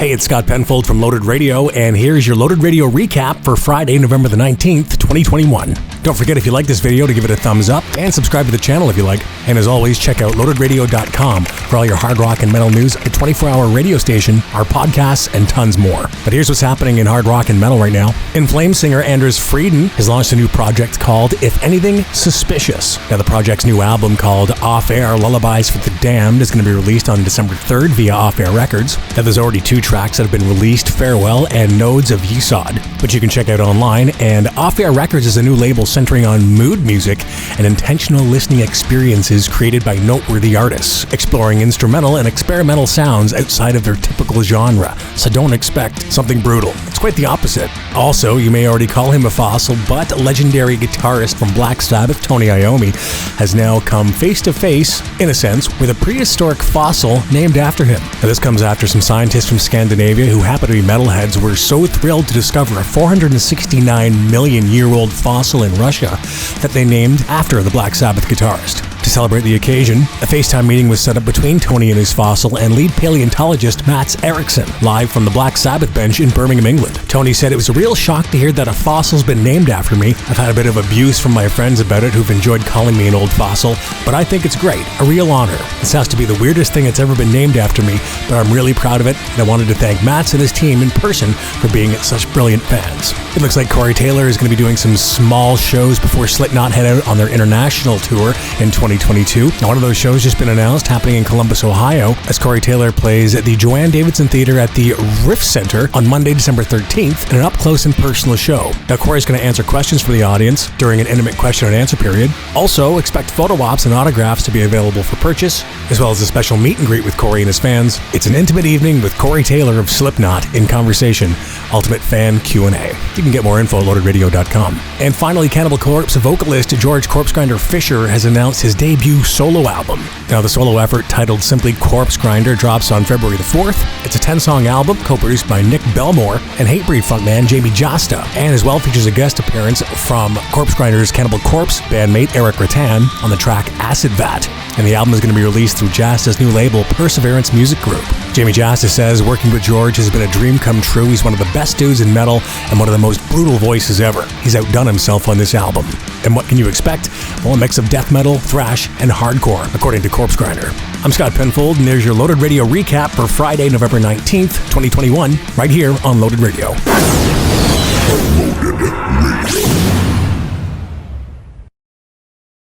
Hey, it's Scott Penfold from Loaded Radio, and here's your Loaded Radio recap for Friday, November the 19th, 2021. Don't forget, if you like this video, to give it a thumbs up and subscribe to the channel if you like. And as always, check out loadedradio.com for all your hard rock and metal news, a 24-hour radio station, our podcasts, and tons more. But here's what's happening in hard rock and metal right now. In Flames singer Anders Friden has launched a new project called If Anything Suspicious. Now, the project's new album called Off Air Lullabies for the Damned is going to be released on December 3rd via Off Air Records. Now, there's already 2 tracks that have been released, Farewell and Nodes of Yesod, which you can check out online. And Off Air Records is a new label centering on mood music and intentional listening experiences created by noteworthy artists, exploring instrumental and experimental sounds outside of their typical genre. So don't expect something brutal. It's quite the opposite. Also, you may already call him a fossil, but legendary guitarist from Black Sabbath, Tony Iommi, has now come face to face, in a sense, with a prehistoric fossil named after him. Now, this comes after some scientists from Scandinavia who happen to be metalheads were so thrilled to discover a 469 million year old fossil in Russia that they named after the Black Sabbath guitarist. To celebrate the occasion, a FaceTime meeting was set up between Tony and his fossil and lead paleontologist Mats Eriksson, live from the Black Sabbath bench in Birmingham, England. Tony said, "It was a real shock to hear that a fossil's been named after me. I've had a bit of abuse from my friends about it who've enjoyed calling me an old fossil, but I think it's great, a real honor. This has to be the weirdest thing that's ever been named after me, but I'm really proud of it, and I wanted to thank Mats and his team in person for being such brilliant fans." It looks like Corey Taylor is going to be doing some small shows before Slipknot head out on their international tour in 2022. Now, one of those shows just been announced, happening in Columbus, Ohio, as Corey Taylor plays at the Joanne Davidson Theater at the Riff Center on Monday, December 13th, in an up-close and personal show. Now, Corey's going to answer questions from the audience during an intimate question and answer period. Also, expect photo ops and autographs to be available for purchase, as well as a special meet and greet with Corey and his fans. It's an intimate evening with Corey Taylor of Slipknot in conversation, Ultimate Fan Q&A. You can get more info at loadedradio.com. And finally, Cannibal Corpse vocalist George Corpsegrinder Fisher has announced his debut solo album. Now, the solo effort, titled simply Corpsegrinder, drops on February the 4th. It's a 10-song album co-produced by Nick Belmore and Hatebreed frontman Jamie Jasta, and as well features a guest appearance from Corpsegrinder's Cannibal Corpse bandmate Eric Rattan on the track Acid Vat. And the album is going to be released through Jasta's new label, Perseverance Music Group. Jamie Jasta says working with George has been a dream come true. He's one of the best dudes in metal and one of the most brutal voices ever. He's outdone himself on this album. And what can you expect? Well, a mix of death metal, thrash, and hardcore, according to Corpsegrinder. I'm Scott Penfold, and there's your Loaded Radio recap for Friday, November 19th, 2021, right here on Loaded Radio.